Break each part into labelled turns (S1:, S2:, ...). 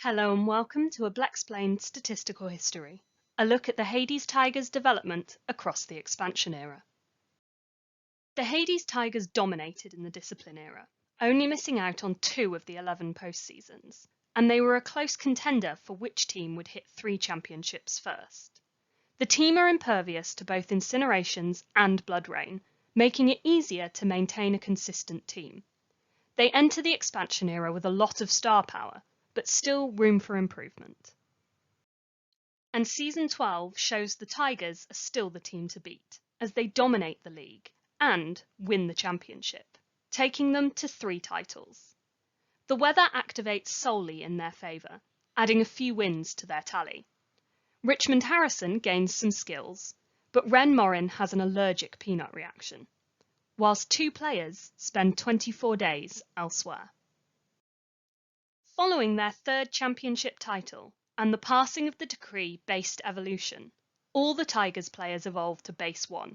S1: Hello and welcome to a Blaseball Statistical History, a look at the Hades Tigers' development across the expansion era. The Hades Tigers dominated in the discipline era, only missing out on 2 of the 11 postseasons, and they were a close contender for which team would hit 3 championships first. The team are impervious to both incinerations and blood rain, making it easier to maintain a consistent team. They enter the expansion era with a lot of star power, but still room for improvement. And Season 12 shows the Tigers are still the team to beat, as they dominate the league and win the championship, taking them to 3 titles. The weather activates solely in their favour, adding a few wins to their tally. Richmond Harrison gains some skills, but Ren Morin has an allergic peanut reaction, whilst 2 players spend 24 days elsewhere. Following their 3rd championship title and the passing of the decree Based Evolution, all the Tigers players evolve to Base 1,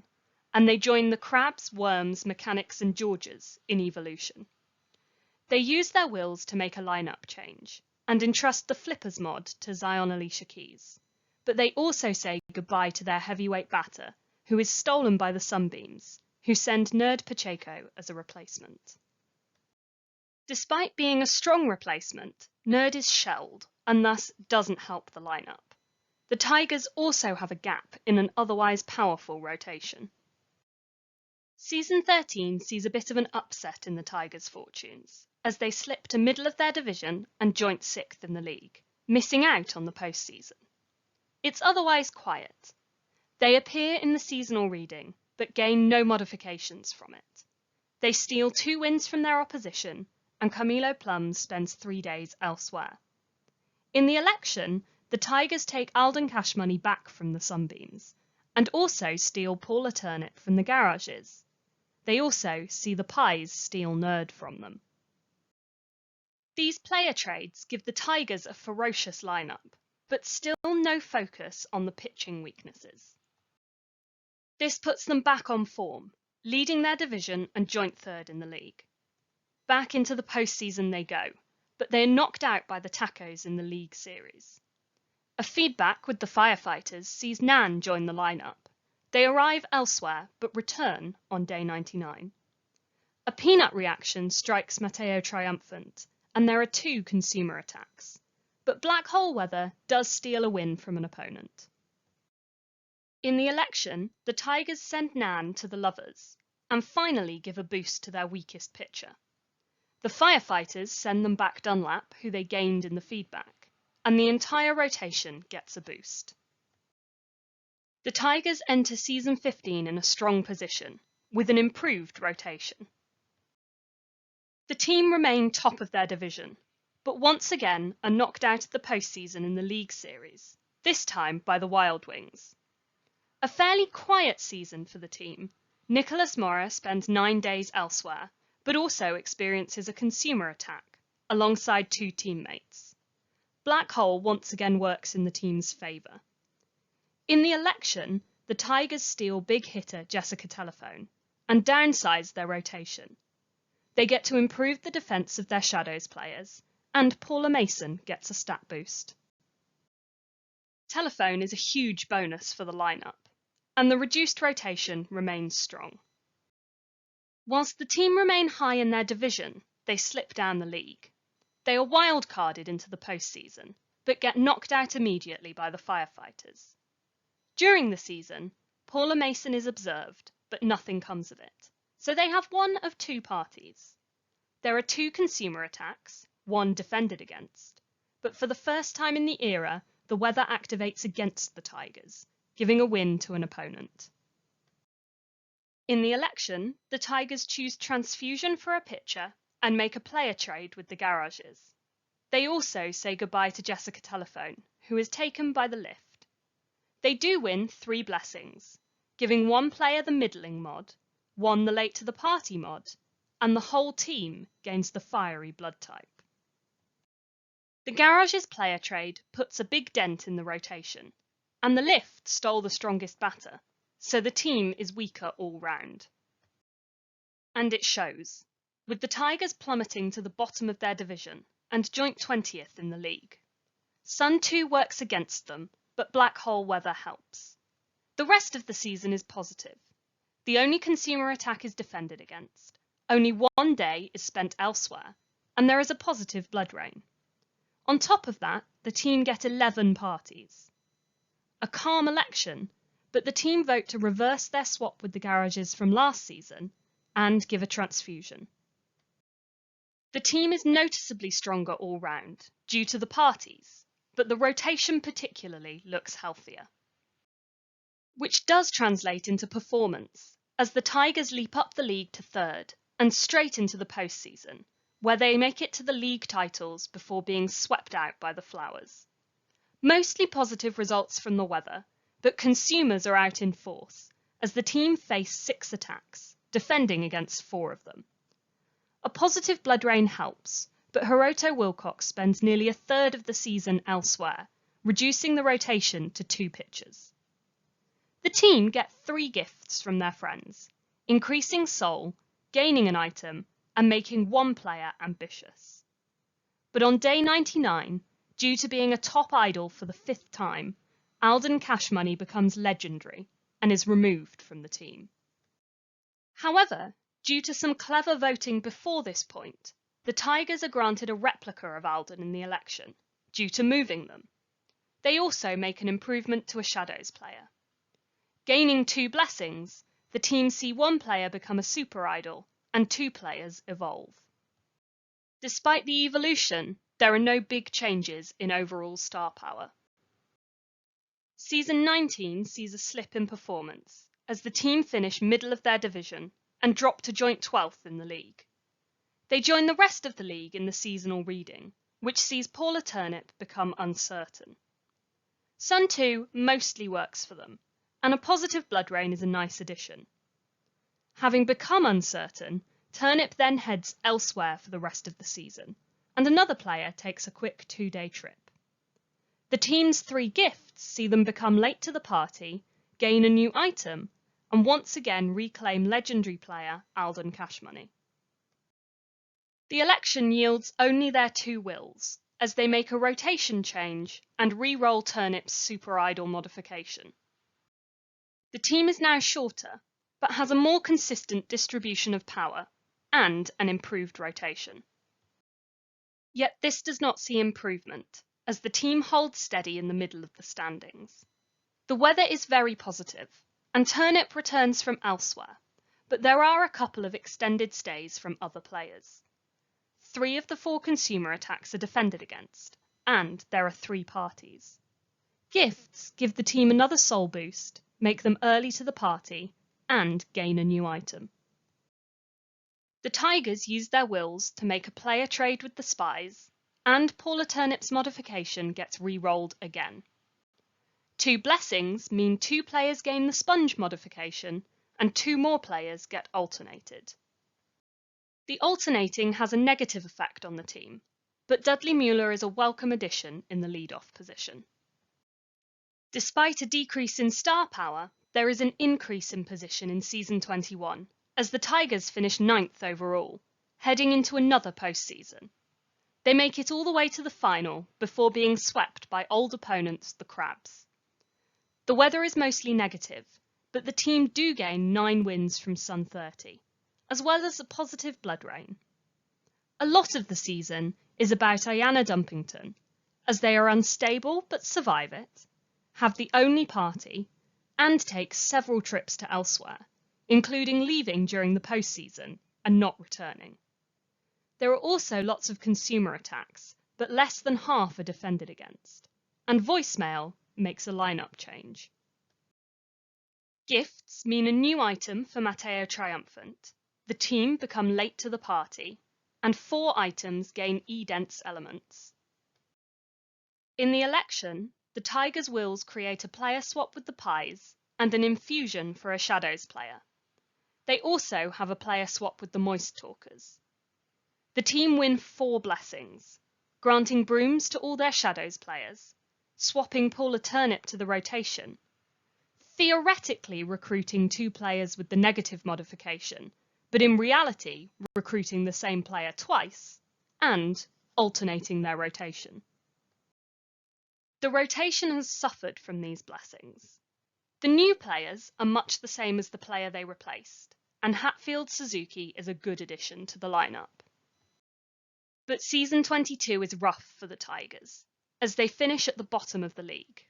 S1: and they join the Crabs, Worms, Mechanics and Georges in Evolution. They use their wills to make a lineup change, and entrust the Flippers mod to Zion Alicia Keys, but they also say goodbye to their heavyweight batter, who is stolen by the Sunbeams, who send Nerd Pacheco as a replacement. Despite being a strong replacement, Nerd is shelled and thus doesn't help the lineup. The Tigers also have a gap in an otherwise powerful rotation. Season 13 sees a bit of an upset in the Tigers' fortunes, as they slip to middle of their division and joint 6th in the league, missing out on the postseason. It's otherwise quiet. They appear in the seasonal reading, but gain no modifications from it. They steal 2 wins from their opposition, and Camilo Plums spends 3 days elsewhere. In the election, the Tigers take Alden Cash Money back from the Sunbeams, and also steal Paula Turnip from the Garages. They also see the Pies steal Nerd from them. These player trades give the Tigers a ferocious lineup, but still no focus on the pitching weaknesses. This puts them back on form, leading their division and joint 3rd in the league. Back into the postseason they go, but they are knocked out by the Tacos in the league series. A feedback with the Firefighters sees Nan join the lineup. They arrive elsewhere, but return on day 99. A peanut reaction strikes Mateo Triumphant, and there are 2 consumer attacks. But Black Hole Weather does steal a win from an opponent. In the election, the Tigers send Nan to the Lovers, and finally give a boost to their weakest pitcher. The Firefighters send them back Dunlap, who they gained in the feedback, and the entire rotation gets a boost. The Tigers enter Season 15 in a strong position, with an improved rotation. The team remain top of their division, but once again are knocked out of the postseason in the league series, this time by the Wild Wings. A fairly quiet season for the team. Nicholas Mora spends 9 days elsewhere, but also experiences a consumer attack, alongside 2 teammates. Black Hole once again works in the team's favour. In the election, the Tigers steal big hitter Jessica Telephone, and downsize their rotation. They get to improve the defence of their Shadows players, and Paula Mason gets a stat boost. Telephone is a huge bonus for the lineup, and the reduced rotation remains strong. Whilst the team remain high in their division, they slip down the league. They are wild-carded into the postseason, but get knocked out immediately by the Firefighters. During the season, Paula Mason is observed, but nothing comes of it, so they have one of 2 parties. There are 2 consumer attacks, 1 defended against, but for the first time in the era, the weather activates against the Tigers, giving a win to an opponent. In the election, the Tigers choose transfusion for a pitcher and make a player trade with the Garages. They also say goodbye to Jessica Telephone, who is taken by the Lift. They do win 3 blessings, giving 1 player the middling mod, 1 the late to the party mod, and the whole team gains the fiery blood type. The Garages player trade puts a big dent in the rotation, and the Lift stole the strongest batter, so the team is weaker all round. And it shows, with the Tigers plummeting to the bottom of their division and joint 20th in the league. Sun 2 works against them, but black hole weather helps. The rest of the season is positive. The only consumer attack is defended against. Only 1 day is spent elsewhere, and there is a positive blood rain. On top of that, the team get 11 parties. A calm election, but the team vote to reverse their swap with the garages from last season and give a transfusion. The team is noticeably stronger all round due to the parties, but the rotation particularly looks healthier. Which does translate into performance, as the Tigers leap up the league to 3rd and straight into the postseason, where they make it to the league titles before being swept out by the Flowers. Mostly positive results from the weather, but consumers are out in force, as the team face 6 attacks, defending against 4 of them. A positive blood rain helps, but Hiroto Wilcox spends nearly 1/3 of the season elsewhere, reducing the rotation to 2 pitchers. The team get 3 gifts from their friends, increasing soul, gaining an item, and making 1 player ambitious. But on day 99, due to being a top idol for the 5th time, Alden Cash Money becomes legendary and is removed from the team. However, due to some clever voting before this point, the Tigers are granted a replica of Alden in the election, due to moving them. They also make an improvement to a Shadows player. Gaining 2 blessings, the team see 1 player become a super idol and 2 players evolve. Despite the evolution, there are no big changes in overall star power. Season 19 sees a slip in performance, as the team finish middle of their division and drop to joint 12th in the league. They join the rest of the league in the seasonal reading, which sees Paula Turnip become uncertain. Sun 2 mostly works for them, and a positive blood rain is a nice addition. Having become uncertain, Turnip then heads elsewhere for the rest of the season, and another player takes a quick 2-day trip. The team's 3 gifts see them become late to the party, gain a new item, and once again reclaim legendary player Alden Cash Money. The election yields only their 2 wills, as they make a rotation change and re-roll Turnip's super idol modification. The team is now shorter, but has a more consistent distribution of power and an improved rotation. Yet this does not see improvement, as the team holds steady in the middle of the standings. The weather is very positive, and Turnip returns from elsewhere, but there are a couple of extended stays from other players. 3 of the 4 consumer attacks are defended against, and there are 3 parties. Gifts give the team another soul boost, make them early to the party, and gain a new item. The Tigers use their wills to make a player trade with the Spies, and Paula Turnip's modification gets re-rolled again. 2 blessings mean 2 players gain the Sponge modification, and 2 more players get alternated. The alternating has a negative effect on the team, but Dudley Mueller is a welcome addition in the lead-off position. Despite a decrease in star power, there is an increase in position in Season 21, as the Tigers finish 9th overall, heading into another postseason. They make it all the way to the final before being swept by old opponents, the Crabs. The weather is mostly negative, but the team do gain 9 wins from Sun 30, as well as a positive blood rain. A lot of the season is about Ayanna Dumpington, as they are unstable but survive it, have the only party, and take several trips to elsewhere, including leaving during the postseason and not returning. There are also lots of consumer attacks, but less than half are defended against, and voicemail makes a lineup change. Gifts mean a new item for Matteo Triumphant. The team become late to the party, and 4 items gain E-dense elements. In the election, the Tigers' wills create a player swap with the Pies and an infusion for a Shadows player. They also have a player swap with the Moist Talkers. The team win 4 blessings, granting brooms to all their Shadows players, swapping Paula Turnip to the rotation, theoretically recruiting 2 players with the negative modification, but in reality recruiting the same player twice, and alternating their rotation. The rotation has suffered from these blessings. The new players are much the same as the player they replaced, and Hatfield Suzuki is a good addition to the lineup. But season 22 is rough for the Tigers, as they finish at the bottom of the league.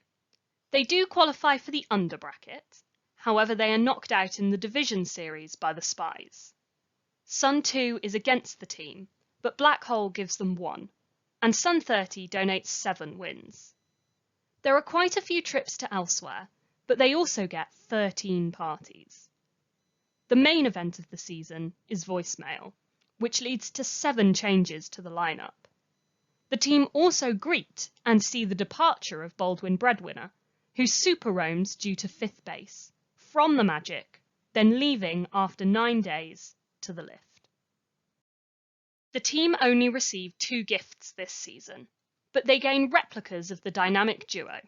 S1: They do qualify for the under bracket, however they are knocked out in the division series by the Spies. Sun 2 is against the team, but Black Hole gives them 1, and Sun 30 donates 7 wins. There are quite a few trips to elsewhere, but they also get 13 parties. The main event of the season is voicemail, which leads to 7 changes to the lineup. The team also greet and see the departure of Baldwin Breadwinner, who super roams due to 5th base, from the Magic, then leaving after 9 days to the Lift. The team only received 2 gifts this season, but they gain replicas of the dynamic duo.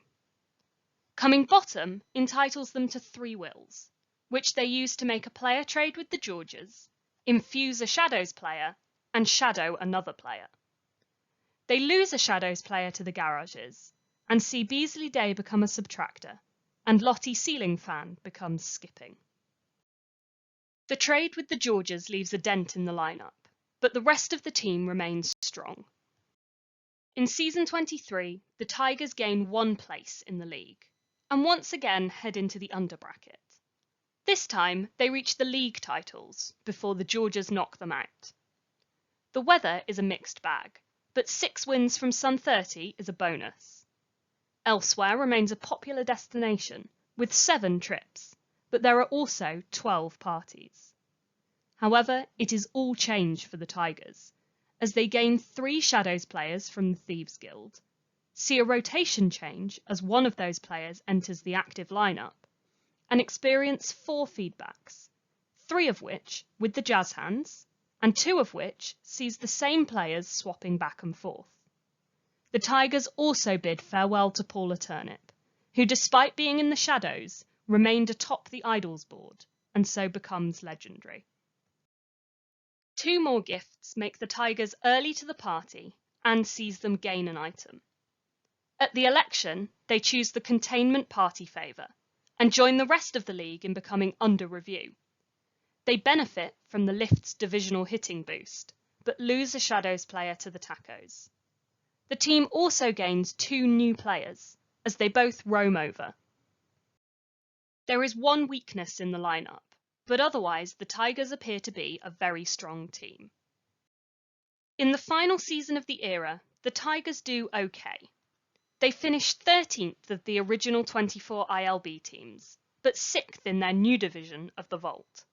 S1: Coming bottom entitles them to 3 wills, which they use to make a player trade with the Georges, infuse a Shadows player, and shadow another player. They lose a Shadows player to the Garages, and see Beasley Day become a subtractor, and Lottie Ceiling Fan becomes skipping. The trade with the Georges leaves a dent in the lineup, but the rest of the team remains strong. In season 23, the Tigers gain 1 place in the league, and once again head into the under bracket. This time, they reach the league titles before the Georges knock them out. The weather is a mixed bag, but 6 wins from Sun 30 is a bonus. Elsewhere remains a popular destination, with 7 trips, but there are also 12 parties. However, it is all change for the Tigers, as they gain 3 Shadows players from the Thieves Guild, see a rotation change as one of those players enters the active lineup, and experience 4 feedbacks, 3 of which with the Jazz Hands, and 2 of which sees the same players swapping back and forth. The Tigers also bid farewell to Paula Turnip, who despite being in the Shadows, remained atop the Idols board, and so becomes legendary. 2 more gifts make the Tigers early to the party and sees them gain an item. At the election, they choose the Containment Party favour, and join the rest of the league in becoming under review. They benefit from the Lift's divisional hitting boost, but lose a Shadows player to the Tacos. The team also gains 2 new players, as they both roam over. There is 1 weakness in the lineup, but otherwise the Tigers appear to be a very strong team. In the final season of the era, the Tigers do okay. They finished 13th of the original 24 ILB teams, but 6th in their new division of the Vault.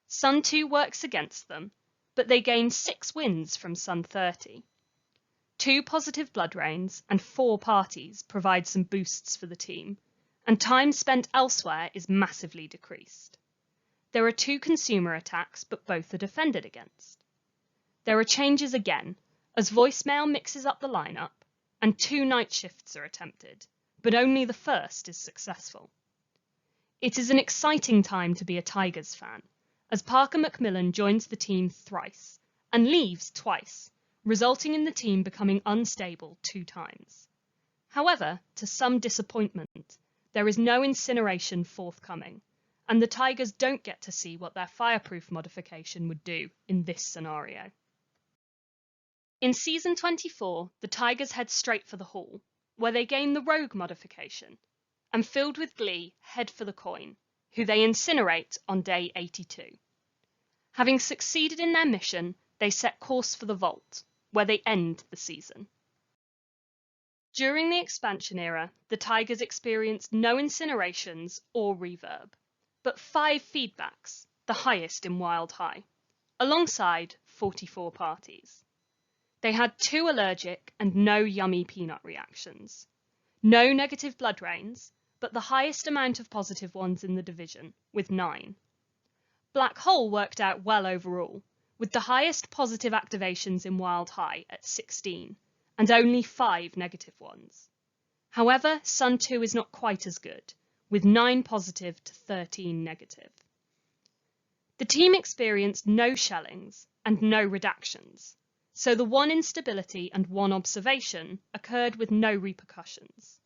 S1: Sun 2 works against them, but they gain 6 wins from Sun 30. 2 positive blood rains and 4 parties provide some boosts for the team, and time spent elsewhere is massively decreased. There are 2 consumer attacks, but both are defended against. There are changes again, as voicemail mixes up the lineup, and 2 night shifts are attempted, but only the first is successful. It is an exciting time to be a Tigers fan, as Parker Macmillan joins the team thrice, and leaves twice, resulting in the team becoming unstable 2 times. However, to some disappointment, there is no incineration forthcoming, and the Tigers don't get to see what their fireproof modification would do in this scenario. In season 24, the Tigers head straight for the Hall, where they gain the Rogue modification, and filled with glee, head for the Coin, who they incinerate on day 82. Having succeeded in their mission, they set course for the Vault, where they end the season. During the expansion era, the Tigers experienced no incinerations or reverb, but 5 feedbacks, the highest in Wild High, alongside 44 parties. They had 2 allergic and no yummy peanut reactions. No negative blood rains, but the highest amount of positive ones in the division, with 9. Black Hole worked out well overall, with the highest positive activations in Wild High at 16, and only 5 negative ones. However, Sun 2 is not quite as good, with 9 positive to 13 negative. The team experienced no shellings and no redactions, so the 1 instability and 1 observation occurred with no repercussions.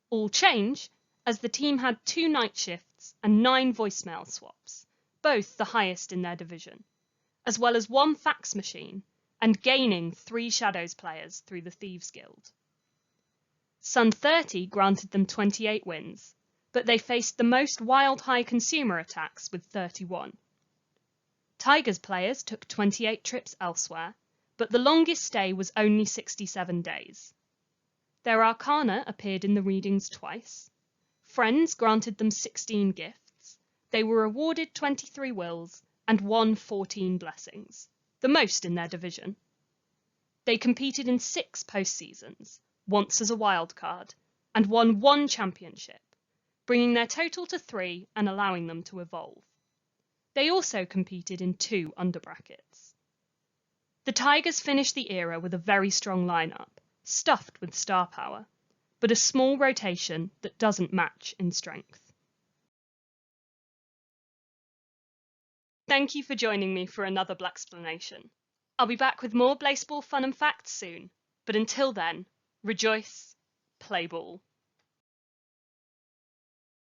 S1: All change as the team had 2 night shifts and 9 voicemail swaps, both the highest in their division, as well as 1 fax machine and gaining 3 Shadows players through the Thieves Guild. Sun 30 granted them 28 wins, but they faced the most wild high consumer attacks with 31. Tigers players took 28 trips elsewhere, but the longest stay was only 67 days. Their Arcana appeared in the readings twice. Friends granted them 16 gifts. They were awarded 23 wills and won 14 blessings, the most in their division. They competed in 6 postseasons, once as a wild card, and won 1 championship, bringing their total to 3 and allowing them to evolve. They also competed in 2 underbrackets. The Tigers finished the era with a very strong lineup, stuffed with star power, but a small rotation that doesn't match in strength. Thank you for joining me for another Blaxplanation. I'll be back with more Blaseball fun and facts soon, but until then, rejoice, play ball.